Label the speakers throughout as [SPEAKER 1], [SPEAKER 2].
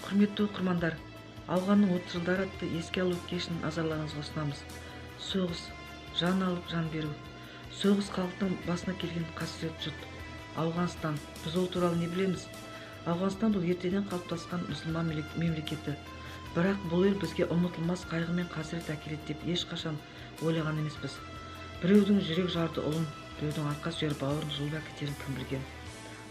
[SPEAKER 1] Құрметті оқырмандар, ауғанның 30 жылдары атты еске алу кешін назарларыңызға ұсынамыз. Соғыс, жан алып жан беру. Соғыс халықтың басына келген қасірет жұт. Ауғанстан, біз ол туралы не білеміз? Ауғанстан бұл ертеден қалыптасқан мұсылман мемлекеті. Бірақ бұл ел бізге ұмытылмас қайғы мен қасірет әкеледі деп ешқашан ойлаған емеспіз. Біреудің жүрек жарды ұлын, біреудің арқа сүйер бауырын жұлып әкетерін кім білген?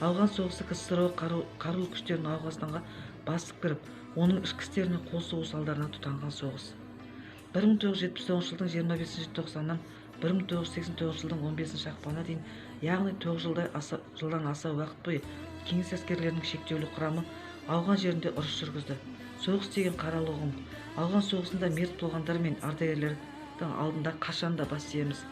[SPEAKER 1] Ауған соғысы КСРО қарулы күштерінің Ауғанстанға басып кіріп, оның ішкі істеріне қол соғу салдарынан тұтанған соғыс. 1979 жылдың 25 желтоқсанынан 1989 жылдың 15 ақпанына дейін, яғни 9 жылдан аса уақыт бойы кеңес әскерлерінің шектеулі құрамы ауған жерінде ұрыс жүргізді. Соғыс деген қаралы ұғым. Ауған соғысында мерт болғандар мен ардагерлердің алдында қашанда бас иеміз.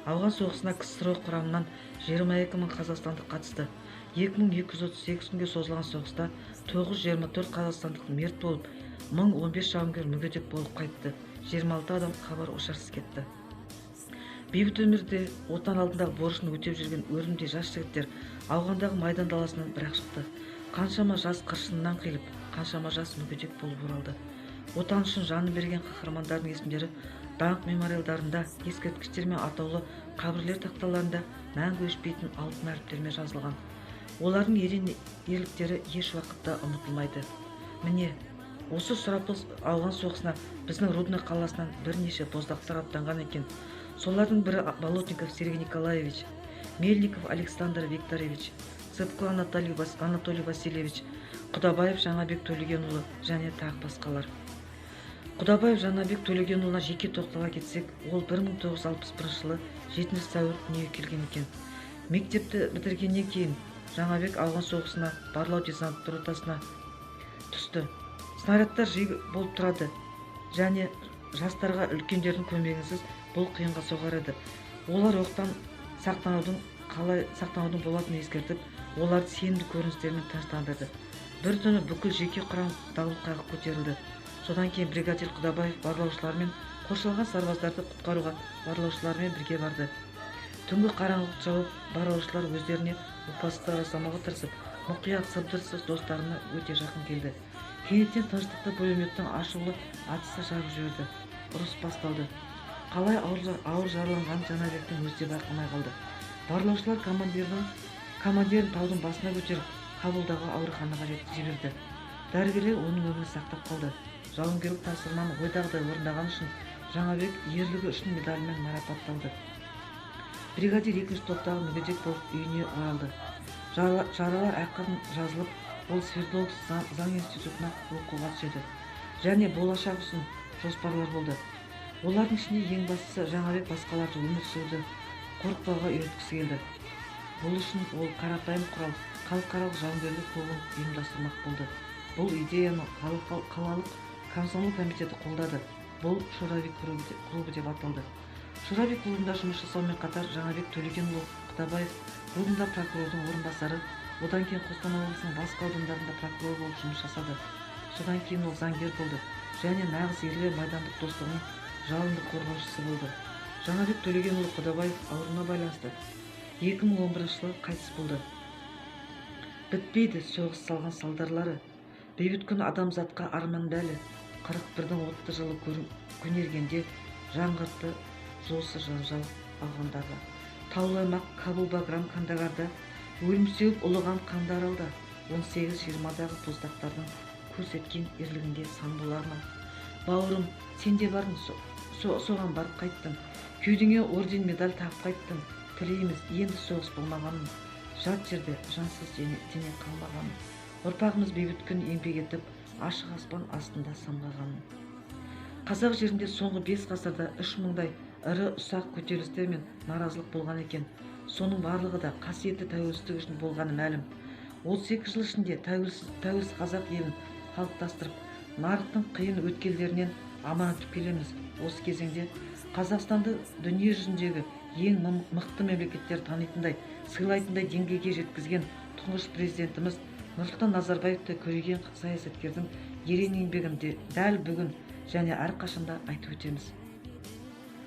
[SPEAKER 1] Ауған соғысына КСРО құрамынан 22 мың қазақстандық қатысты. 2238 күнге созылған соғыста 924 қазақстандық мерт болып, 1015 жауынгер мүгедек болып қайтты. 26 адам хабар-ошарсыз кетті. Бейбіт өмірде отан алдындағы борышын өтеп жүрген өрімдей жас жігіттер ауғандағы майдан даласынан бір-ақ шықты. Қаншама жас қыршынынан қиылып, қаншама жас мүгедек болып оралды. Отан үшін жанын берген қаһармандардың есімдері даңқ мемориалдарында, ескерткіштер мен атаулы қабірлер тақталарында мәңгі өшпейтін алтын әріптермен жазылған. Олардың ерен ерліктері еш уақытта ұмытылмайды. Міне, осы сұрапыл ауған соғысына біздің Рудный қаласынан бірнеше боздақтар аттанған екен. Солардың бірі Болотников Сергей Николаевич, Мельников Александр Викторович, Цепко Анатолий Васильевич, Құдабаев Жаңабек Төлегенұлы және тағы басқалар. Құдабаев Жаңабек Төлегенұлына жеке тоқтала кетсек, ол 1961 жылы 7 сәуір дүниеге келген екен. Мектепті бітіргеннен кейін Жаңабек ауған соғысына барлау десант ротасына түсті. Снарядтар жиі болып тұрады және жастарға үлкендердің көмегінсіз бұл қиынға соғар еді. Олар оқтан қалай сақтанудың болатынын ескертіп, оларды сенімді көріністермен тыныштандырды. Бір түні бүкіл жеке құрам дабыл қағып көтерілді. Содан кейін бригадир Құдабаев барлаушылармен қоршалған сарбаздарды құтқаруға барлаушылармен бірге барды. Түнгі қараңғылық жауып, барлаушылар өздеріне опасыздық жасамауға тырысып, мұқият сыбдырсыз достарына өте жақын келді. Кенеттен тыныштықты пулеметтің ашулы атысы жарып жіберді. Ұрыс басталды. Қалай ауыр жараланған Жаңабектің өзі де байқамай қалды. Барлаушылар командирін таудың басына көтеріп, Кабулдағы ауруханаға жіберді. Дәрігерлер оның өмірін сақтап қалды. Жауынгерлік тапсырманы ойдағыдай орындаған үшін Жаңабек ерлігі үшін медалімен марапатталды. Бригадир 2-ші топтағы мүгедек болып үйіне оралды. Жаралар ақырын жазылып, ол Свердловск заң институтына оқуға түседі. Және болашақ үшін жоспарлар болды. Олардың ішінде ең бастысы Жаңабек басқаларды өмір сүруді қорықпауға үйреткісі келді. Бұл үшін ол қарапайым құрал халықаралық жауынгерлік клубын ұйымдастырмақ болды. Бұл идеяны қалалық комсомол комитеті қолдады. Бұл Шурабек клубы деп аталды. Шурабек клубында жұмыс жасаумен қатар Жаңабек Төлегенұлы Құдабаев Рудында прокурордың орынбасары, одан кейін Қостанай облысының басқа аудандарында прокурор болып жұмыс жасады. Содан кейін ол заңгер болды және нағыз ерлер майдандық достығының жалынды қорғаушысы болды. Жаңабек Төлегенұлы Құдабаев ауруына байланысты 2011 жылы қайтыс болды. Бітпейді соғыс салған салдарлары, бейбіт күн адамзатқа арман бәлі, 41-дің отты жылы көнергенде жаңғыртты жолсыз жанжал ауғандағы. Таулы аймақ Кабул, Баграм, Кандагарда өлім сеуіп ұлыған қандар алда, 18-20-дағы боздақтардың көрсеткен ерлігінде сан болар ма? Бауырым, сен де бардың, соған барып қайттың. Кеудеңе орден медаль тағып қайттың. Тілейміз енді соғыс болмағанын, жат жерде жансыз дене қалмағанын. Ұрпағымыз бейбіт күн еңбек етіп, ашық аспан астында самғағанын. Қазақ жерінде соңғы 5 ғасырда 3000-дай ірі ұсақ көтерілістер мен наразылық болған екен. Соның барлығы да қасиетті тәуелсіздік үшін болғаны мәлім. 32 жыл ішінде тәуелсіз қазақ елін қалыптастырып, нарықтың қиын өткелдерінен аман өтіп келеміз. Осы кезеңде Қазақстанды дүние жүзіндегі ең мықты мемлекеттер танитындай, сыйлайтындай деңгейге жеткізген тұңғыш президентіміз Нұрсұлтан Назарбаевты көреген саясаткердің ерен еңбегін дәл бүгін және әрқашанда айтып өтеміз.